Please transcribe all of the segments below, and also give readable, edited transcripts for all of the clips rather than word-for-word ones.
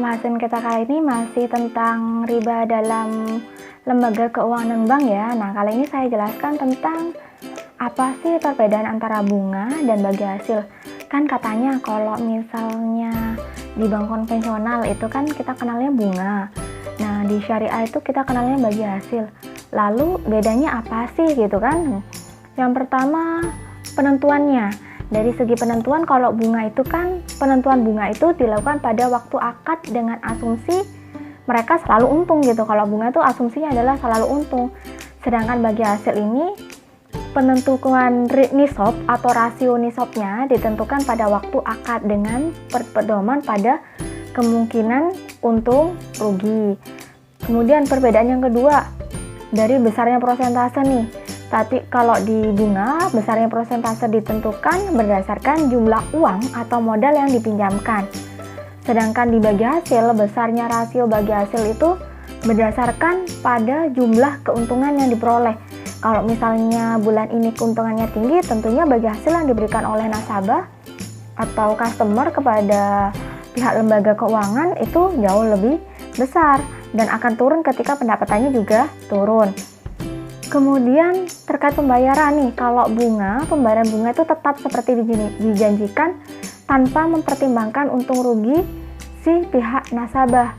Pembahasan kita kali ini masih tentang riba dalam lembaga keuangan bank ya. Nah, kali ini saya jelaskan tentang apa sih perbedaan antara bunga dan bagi hasil. Kan katanya kalau misalnya di bank konvensional itu kan kita kenalnya bunga. Nah, di syariah itu kita kenalnya bagi hasil. Lalu bedanya apa sih gitu kan? Yang pertama, penentuannya. Dari segi penentuan, kalau bunga itu kan penentuan bunga itu dilakukan pada waktu akad dengan asumsi mereka selalu untung gitu. Kalau bunga itu asumsinya adalah selalu untung. Sedangkan bagi hasil ini penentuan nisab atau rasio nisabnya ditentukan pada waktu akad dengan pedoman pada kemungkinan untung rugi. Kemudian perbedaan yang kedua, dari besarnya persentase nih. Tapi kalau di bunga, besarnya persentase ditentukan berdasarkan jumlah uang atau modal yang dipinjamkan. Sedangkan di bagi hasil, besarnya rasio bagi hasil itu berdasarkan pada jumlah keuntungan yang diperoleh. Kalau misalnya bulan ini keuntungannya tinggi, tentunya bagi hasil yang diberikan oleh nasabah atau customer kepada pihak lembaga keuangan itu jauh lebih besar dan akan turun ketika pendapatannya juga turun. Kemudian terkait pembayaran nih, kalau bunga, pembayaran bunga itu tetap seperti dijanjikan tanpa mempertimbangkan untung rugi si pihak nasabah.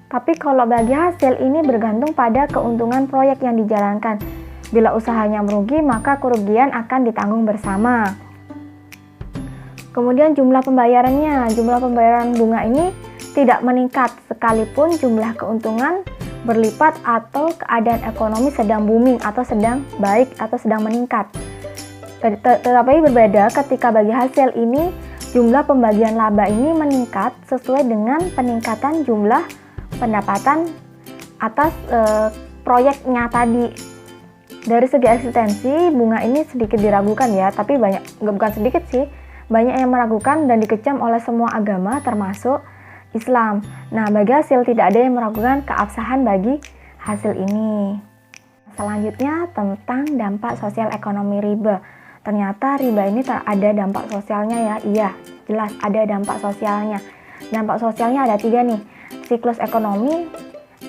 Tapi kalau bagi hasil ini bergantung pada keuntungan proyek yang dijalankan. Bila usahanya merugi, maka kerugian akan ditanggung bersama. Kemudian jumlah pembayarannya, jumlah pembayaran bunga ini tidak meningkat sekalipun jumlah keuntungan berlipat atau keadaan ekonomi sedang booming atau sedang baik atau sedang meningkat. Tetapi berbeda ketika bagi hasil ini jumlah pembagian laba ini meningkat sesuai dengan peningkatan jumlah pendapatan atas proyeknya tadi. Dari segi eksistensi bunga ini sedikit diragukan ya, tapi bukan sedikit sih, banyak yang meragukan dan dikecam oleh semua agama termasuk Islam. Nah, bagi hasil tidak ada yang meragukan keabsahan bagi hasil ini. Selanjutnya tentang dampak sosial ekonomi riba. Ternyata riba ini ada dampak sosialnya ya. Iya, jelas ada dampak sosialnya. Dampak sosialnya ada 3 nih. Siklus ekonomi,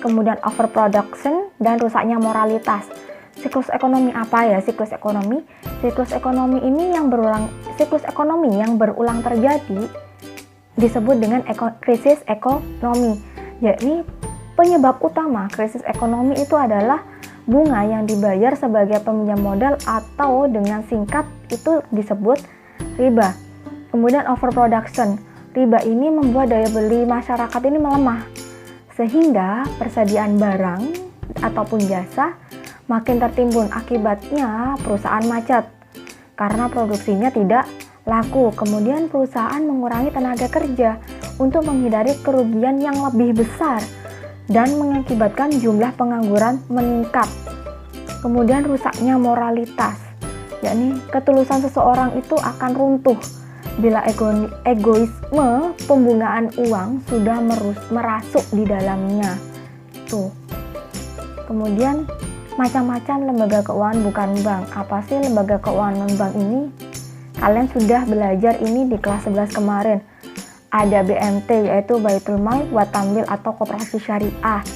kemudian overproduction, dan rusaknya moralitas. Siklus ekonomi apa ya? Siklus ekonomi ini yang berulang terjadi disebut dengan krisis ekonomi. Jadi penyebab utama krisis ekonomi itu adalah bunga yang dibayar sebagai peminjam modal atau dengan singkat itu disebut riba. Kemudian overproduction. Riba ini membuat daya beli masyarakat ini melemah sehingga persediaan barang ataupun jasa makin tertimbun. Akibatnya perusahaan macet karena produksinya tidak laku. Kemudian perusahaan mengurangi tenaga kerja untuk menghindari kerugian yang lebih besar dan mengakibatkan jumlah pengangguran meningkat. Kemudian rusaknya moralitas, yakni ketulusan seseorang itu akan runtuh bila egoisme pembungaan uang sudah merasuk di dalamnya. Tuh. Kemudian macam-macam lembaga keuangan bukan bank. Apa sih lembaga keuangan bank ini? Kalian sudah belajar ini di kelas 11 kemarin. Ada BMT yaitu Baitul Mal Buat Tambil atau Koperasi Syariah.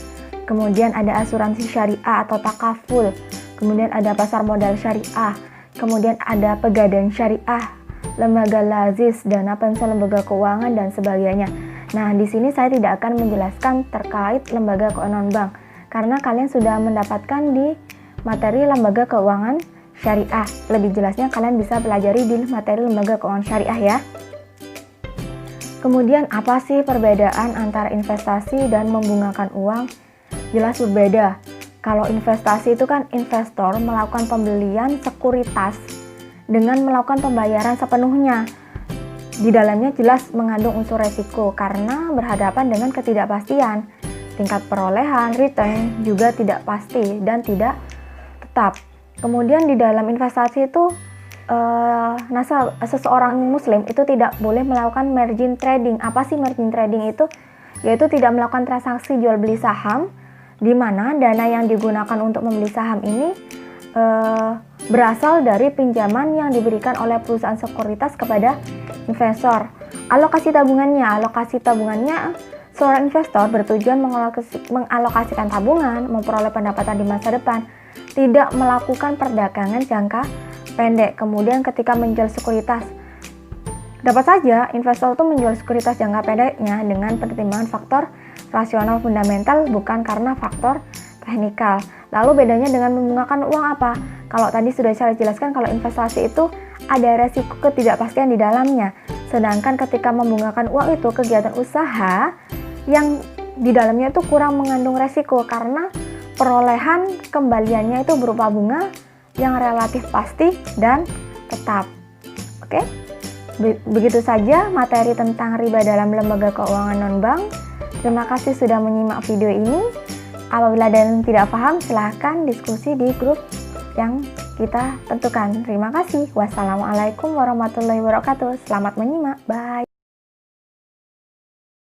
Kemudian ada asuransi syariah atau takaful. Kemudian ada pasar modal syariah. Kemudian ada pegadaian syariah, lembaga lazis, dana pensiun lembaga keuangan dan sebagainya. Nah, di sini saya tidak akan menjelaskan terkait lembaga keuangan bank karena kalian sudah mendapatkan di materi lembaga keuangan syariah. Lebih jelasnya kalian bisa pelajari di materi lembaga keuangan syariah ya. Kemudian apa sih perbedaan antara investasi dan membungakan uang? Jelas berbeda. Kalau investasi itu kan investor melakukan pembelian sekuritas dengan melakukan pembayaran sepenuhnya. Di dalamnya jelas mengandung unsur resiko karena berhadapan dengan ketidakpastian. Tingkat perolehan, return juga tidak pasti dan tidak tetap. Kemudian di dalam investasi itu seseorang muslim itu tidak boleh melakukan margin trading. Apa sih margin trading itu? Yaitu tidak melakukan transaksi jual beli saham, di mana dana yang digunakan untuk membeli saham ini berasal dari pinjaman yang diberikan oleh perusahaan sekuritas kepada investor. Alokasi tabungannya Seorang investor bertujuan mengalokasikan tabungan, memperoleh pendapatan di masa depan, tidak melakukan perdagangan jangka pendek. Kemudian ketika menjual sekuritas, dapat saja investor itu menjual sekuritas jangka pendeknya dengan pertimbangan faktor rasional fundamental, bukan karena faktor teknikal. Lalu bedanya dengan membungkakan uang apa? Kalau tadi sudah saya jelaskan, kalau investasi itu ada resiko ketidakpastian di dalamnya. Sedangkan ketika membungkakan uang itu kegiatan usaha yang di dalamnya itu kurang mengandung resiko karena perolehan kembaliannya itu berupa bunga yang relatif pasti dan tetap. Oke? Begitu saja materi tentang riba dalam lembaga keuangan non-bank. Terima kasih sudah menyimak video ini. Apabila ada yang tidak paham, silahkan diskusi di grup yang kita tentukan. Terima kasih. Wassalamualaikum warahmatullahi wabarakatuh. Selamat menyimak. Bye.